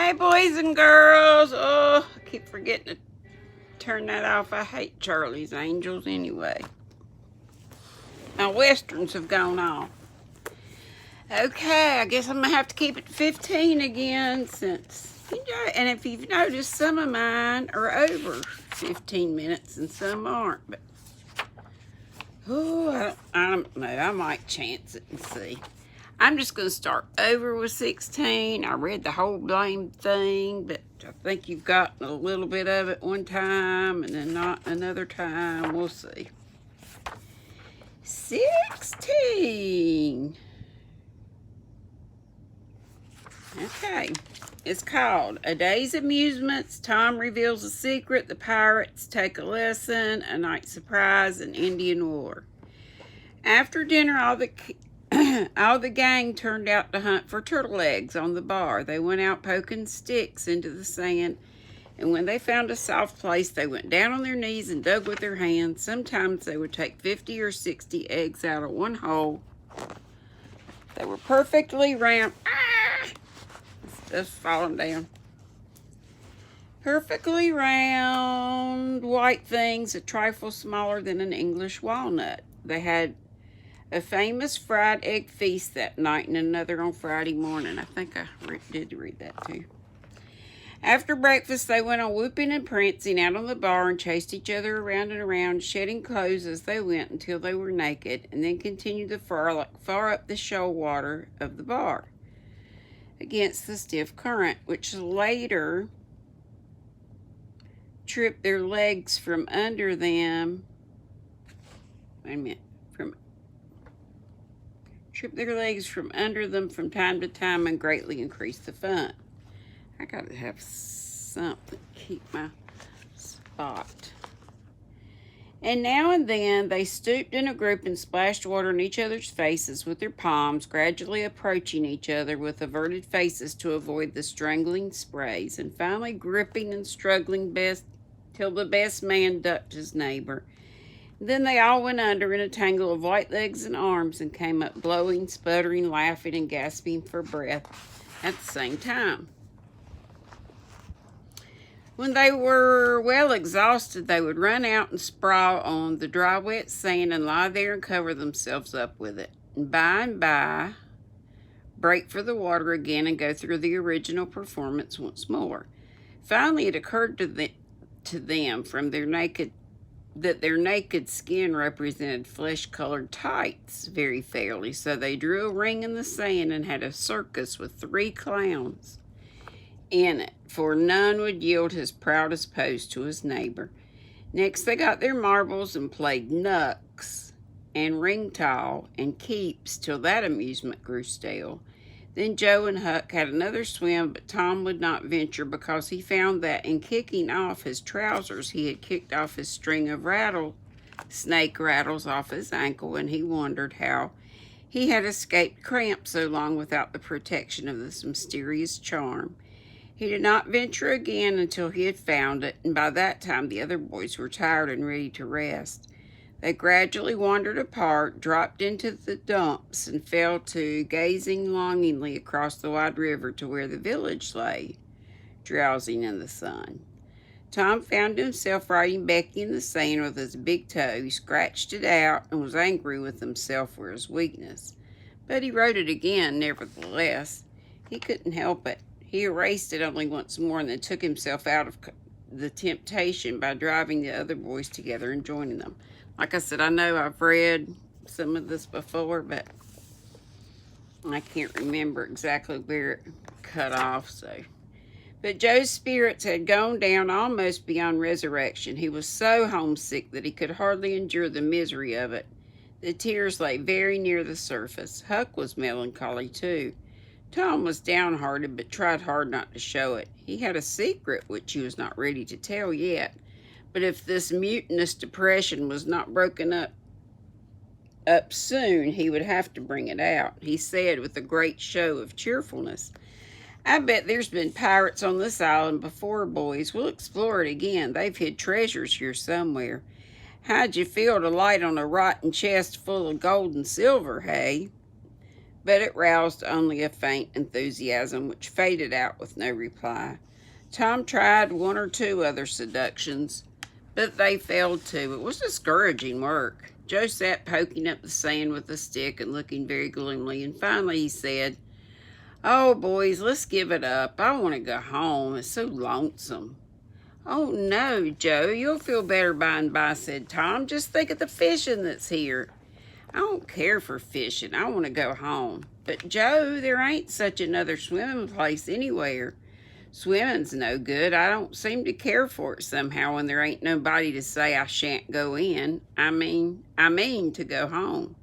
Hey, boys and girls. Oh, I keep forgetting to turn that off. I hate Charlie's Angels anyway. My westerns have gone off. Okay, I guess I'm going to have to keep it to 15 again since, and if you've noticed, some of mine are over 15 minutes and some aren't. But, oh, I don't know. I might chance it and see. I'm just going to start over with 16. I read the whole blame thing, but I think you've gotten a little bit of it one time and then not another time. We'll see. 16. Okay. It's called A Day's Amusements. Tom reveals a secret. The pirates take a lesson. A night surprise. An Indian war. After dinner, all the gang turned out to hunt for turtle eggs on the bar. They went out poking sticks into the sand, and when they found a soft place, they went down on their knees and dug with their hands. Sometimes they would take 50 or 60 eggs out of one hole. They were perfectly round. It's just falling down. Perfectly round white things, a trifle smaller than an English walnut. They had a famous fried egg feast that night and another on Friday morning. I think I did read that too. After breakfast, they went on whooping and prancing out on the bar and chased each other around and around, shedding clothes as they went until they were naked, and then continued to far up the shoal water of the bar against the stiff current, which later tripped their legs from under them. Wait a minute. Trip their legs from under them from time to time and greatly increase the fun. I gotta have something to keep my spot. And now and then they stooped in a group and splashed water in each other's faces with their palms, gradually approaching each other with averted faces to avoid the strangling sprays, and finally gripping and struggling till the best man ducked his neighbor. Then they all went under in a tangle of white legs and arms and came up blowing, sputtering, laughing, and gasping for breath at the same time. When they were well exhausted, they would run out and sprawl on the dry, wet sand and lie there and cover themselves up with it. And by, break for the water again and go through the original performance once more. Finally, it occurred to them from their naked skin represented flesh-colored tights very fairly, so they drew a ring in the sand and had a circus with 3 clowns in it, for none would yield his proudest post to his neighbor. Next they got their marbles and played knucks and ring-tall and keeps till that amusement grew stale. Then Joe and Huck had another swim, but Tom would not venture because he found that in kicking off his trousers, he had kicked off his string of snake rattles off his ankle, and he wondered how he had escaped cramp so long without the protection of this mysterious charm. He did not venture again until he had found it, and by that time the other boys were tired and ready to rest. They gradually wandered apart, dropped into the dumps, and fell to gazing longingly across the wide river to where the village lay, drowsing in the sun. Tom found himself riding Becky in the sand with his big toe. He scratched it out and was angry with himself for his weakness. But he rode it again, nevertheless. He couldn't help it. He erased it only once more and then took himself out of the temptation by driving the other boys together and joining them. Like I said, I know I've read some of this before, but I can't remember exactly where it cut off. But Joe's spirits had gone down almost beyond resurrection. He was so homesick that he could hardly endure the misery of it. The tears lay very near the surface. Huck was melancholy too. Tom was downhearted, but tried hard not to show it. He had a secret which he was not ready to tell yet. But if this mutinous depression was not broken up soon, he would have to bring it out. He said with a great show of cheerfulness, "I bet there's been pirates on this island before, boys. We'll explore it again. They've hid treasures here somewhere. How'd you feel to light on a rotten chest full of gold and silver, hey?" but it roused only a faint enthusiasm, which faded out with no reply. Tom tried one or two other seductions, but they failed too. It was discouraging work. Joe sat poking up the sand with a stick and looking very gloomily, and finally he said, "Oh, boys, let's give it up. I want to go home. It's so lonesome." "Oh, no, Joe, you'll feel better by and by," said Tom. "Just think of the fishing that's here." "I don't care for fishing. I want to go home." "But, Joe, there ain't such another swimming place anywhere." "Swimming's no good. I don't seem to care for it somehow when there ain't nobody to say I shan't go in. I mean to go home."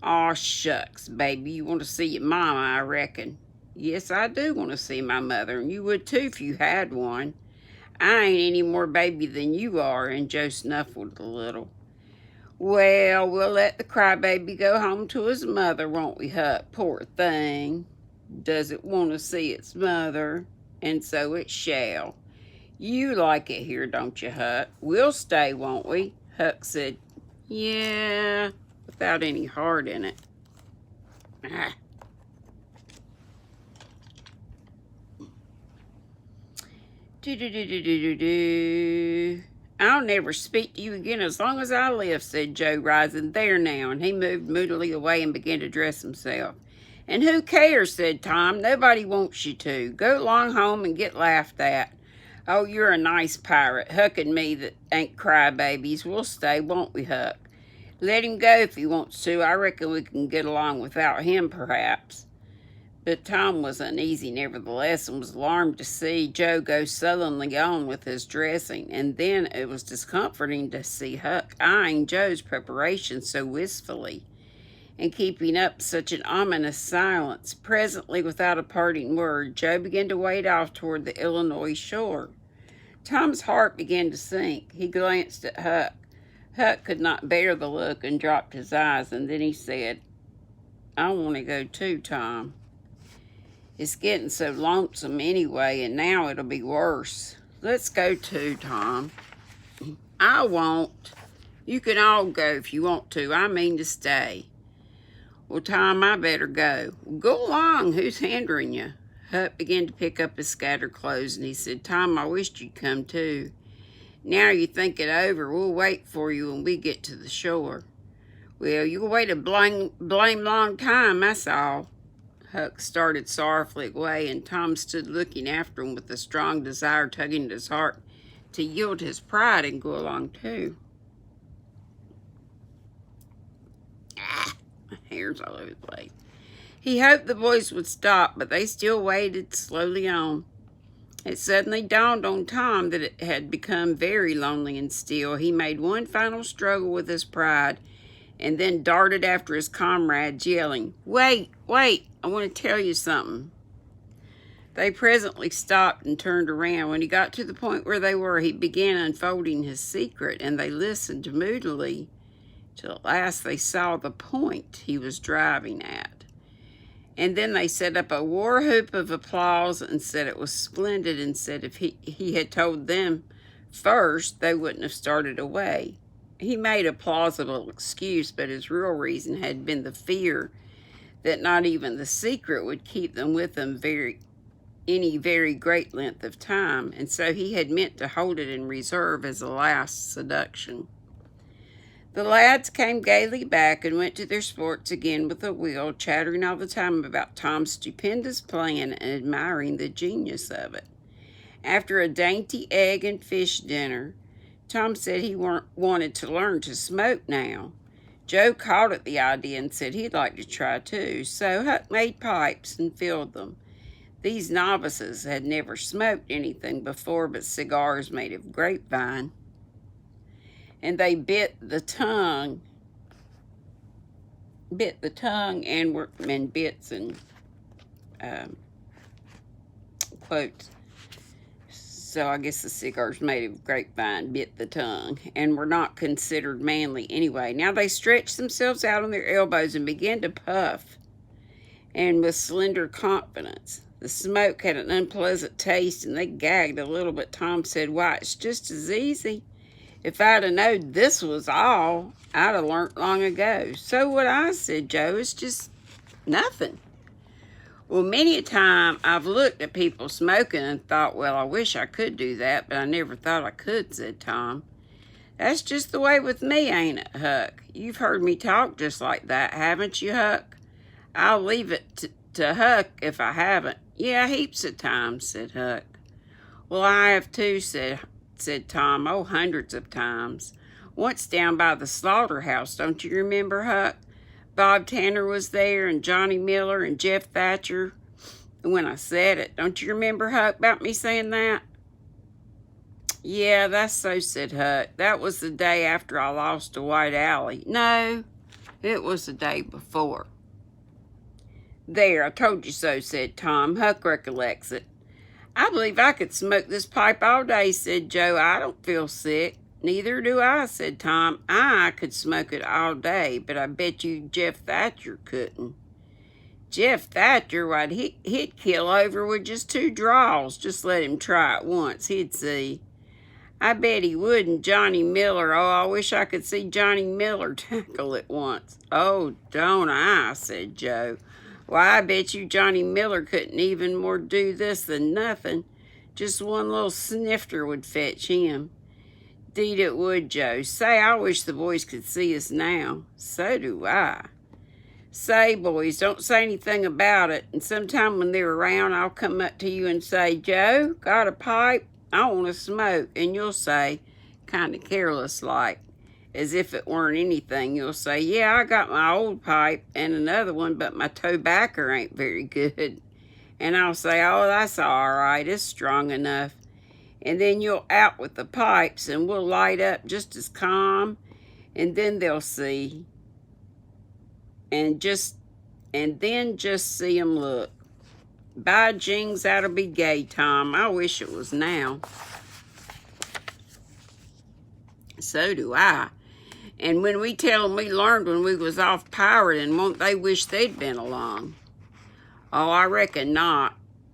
"Aw, shucks, baby, you want to see your mama, I reckon." "Yes, I do want to see my mother, and you would too if you had one." "I ain't any more baby than you are," and Joe snuffled a little. "Well, we'll let the crybaby go home to his mother, won't we, Huck? Poor thing. Does it want to see its mother? And so it shall. You like it here, don't you, Huck? We'll stay, won't we?" Huck said, "Yeah," without any heart in it. Ah. Do-do-do-do-do-do. "I'll never speak to you again as long as I live," said Joe, rising. "There now," and he moved moodily away and began to dress himself. "And who cares?" said Tom. "Nobody wants you to. Go along home and get laughed at." "Oh, you're a nice pirate. Huck and me that ain't crybabies. We'll stay, won't we, Huck?" "Let him go if he wants to. I reckon we can get along without him, perhaps." But Tom was uneasy nevertheless, and was alarmed to see Joe go sullenly on with his dressing. And then it was discomforting to see Huck eyeing Joe's preparations so wistfully, and keeping up such an ominous silence. Presently, without a parting word, Joe began to wade off toward the Illinois shore. Tom's heart began to sink. He glanced at Huck. Huck could not bear the look and dropped his eyes, and then he said, "I want to go too, Tom. It's getting so lonesome anyway, and now it'll be worse. Let's go too, Tom." "I won't. You can all go if you want to. I mean to stay." "Well, Tom, I better go." "Go along. Who's hindering you?" Huck began to pick up his scattered clothes, and he said, "Tom, I wished you'd come too. Now you think it over, we'll wait for you when we get to the shore." "Well, you'll wait a blame long time, that's all." Huck started sorrowfully away, and Tom stood looking after him with a strong desire tugging at his heart to yield his pride and go along too. My hair's all over the place. He hoped the boys would stop, but they still waded slowly on. It suddenly dawned on Tom that it had become very lonely and still. He made one final struggle with his pride, and then darted after his comrades, yelling, Wait, I want to tell you something." They presently stopped and turned around. When he got to the point where they were, he began unfolding his secret, and they listened moodily till at last they saw the point he was driving at. And then they set up a war whoop of applause and said it was splendid, and said if he had told them first, they wouldn't have started away. He made a plausible excuse, but his real reason had been the fear that not even the secret would keep them with him any very great length of time, and so he had meant to hold it in reserve as a last seduction. The lads came gaily back and went to their sports again with a will, chattering all the time about Tom's stupendous plan and admiring the genius of it. After a dainty egg and fish dinner, Tom said he wanted to learn to smoke now. Joe caught at the idea and said he'd like to try too, so Huck made pipes and filled them. These novices had never smoked anything before but cigars made of grapevine, and they bit the tongue and were in bits and quotes. So I guess the cigars made of grapevine bit the tongue and were not considered manly anyway. Now they stretched themselves out on their elbows and began to puff, and with slender confidence. The smoke had an unpleasant taste, and they gagged a little, but Tom said, "Why, it's just as easy. If I'd have known this was all, I'd have learnt long ago." "So would I," said Joe. "It's just Nothing. Well, many a time I've looked at people smoking and thought, well, I wish I could do that, but I never thought I could, said Tom. That's just the way with me, ain't it, Huck? You've heard me talk just like that, haven't you, Huck? I'll leave it to Huck if I haven't. Yeah, heaps of times, said Huck. Well, I have too, said Tom. Oh, hundreds of times. Once down by the slaughterhouse, don't you remember, Huck? Bob Tanner was there, and Johnny Miller, and Jeff Thatcher. And when I said it, don't you remember, Huck, about me saying that? Yeah, that's so, said Huck. That was the day after I lost to White Alley. No, it was the day before. There, I told you so, said Tom. Huck recollects it. I believe I could smoke this pipe all day, said Joe. I don't feel sick. Neither do I, said Tom. I could smoke it all day, but I bet you Jeff Thatcher couldn't. Jeff Thatcher, why, he'd kill over with just 2 draws. Just let him try it once. He'd see. I bet he wouldn't. Johnny Miller. Oh, I wish I could see Johnny Miller tackle it once. Oh, don't I, said Joe. Why, I bet you Johnny Miller couldn't even more do this than nothing. Just one little snifter would fetch him. Indeed it would, Joe. Say, I wish the boys could see us now. So do I. Say, boys, don't say anything about it. And sometime when they're around, I'll come up to you and say, Joe, got a pipe? I want to smoke. And you'll say, kind of careless like, as if it weren't anything, you'll say, yeah, I got my old pipe and another one, but my tobacco ain't very good. And I'll say, oh, that's all right. It's strong enough. And then you'll out with the pipes, and we'll light up just as calm, and then they'll see. And then just see 'em look. By jings, that'll be gay, Tom. I wish it was now. So do I. And when we tell 'em we learned when we was off pirating, won't they wish they'd been along? Oh, I reckon not.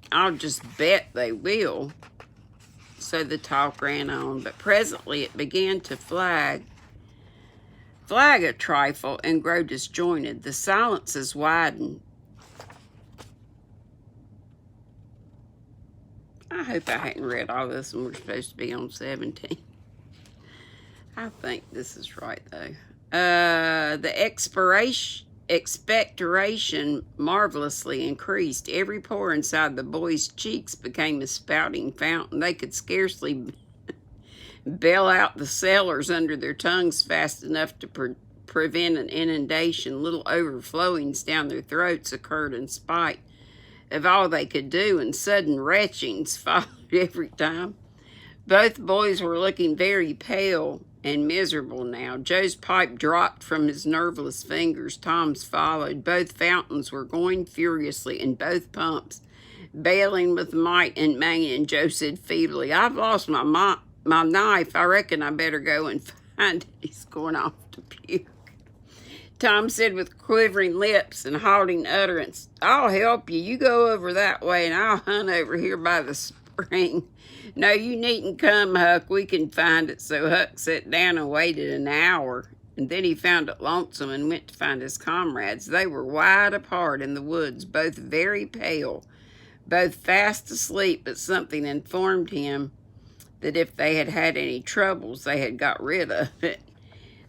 I'll just bet they will. So the talk ran on, but presently it began to flag a trifle and grow disjointed. The silences widened. I hope I hadn't read all this and we're supposed to be on 17. I think this is right, though. The expectoration marvelously increased. Every pore inside the boys' cheeks became a spouting fountain. They could scarcely bail out the cellars under their tongues fast enough to prevent an inundation. Little overflowings down their throats occurred in spite of all they could do, and sudden retchings followed every time. Both boys were looking very pale and miserable now. Joe's pipe dropped from his nerveless fingers. Tom's followed. Both fountains were going furiously, and both pumps bailing with might and main. And Joe said feebly, I've lost my knife. I reckon I better go and find it. He's going off to puke. Tom said with quivering lips and halting utterance, I'll help you. You go over that way, and I'll hunt over here by the spring. No, you needn't come, Huck. We can find it. So Huck sat down and waited an hour, and then he found it lonesome and went to find his comrades. They were wide apart in the woods, both very pale, both fast asleep, but something informed him that if they had had any troubles, they had got rid of it.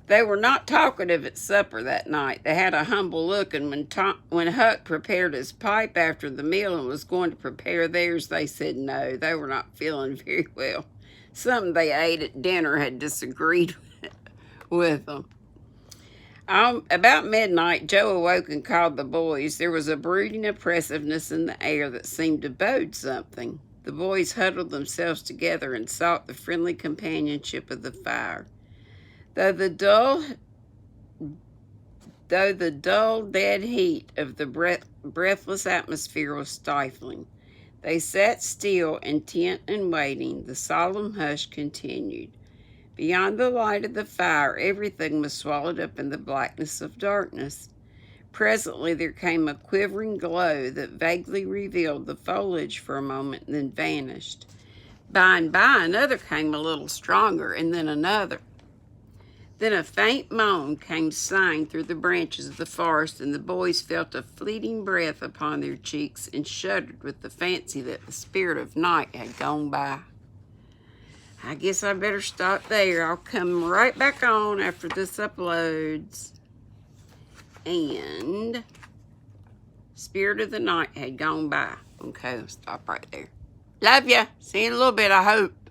They were not talkative at supper that night. They had a humble look, and when Huck prepared his pipe after the meal and was going to prepare theirs, they said no. They were not feeling very well. Something they ate at dinner had disagreed with them. About midnight, Joe awoke and called the boys. There was a brooding oppressiveness in the air that seemed to bode something. The boys huddled themselves together and sought the friendly companionship of the fire. Though the dull, dead heat of the breathless atmosphere was stifling, they sat still, intent and waiting. The solemn hush continued. Beyond the light of the fire, everything was swallowed up in the blackness of darkness. Presently there came a quivering glow that vaguely revealed the foliage for a moment and then vanished. By and by another came a little stronger, and then another. Then a faint moan came sighing through the branches of the forest, and the boys felt a fleeting breath upon their cheeks and shuddered with the fancy that the spirit of night had gone by. I guess I better stop there. I'll come right back on after this uploads. And spirit of the night had gone by. Okay, let's stop right there. Love ya. See you in a little bit, I hope.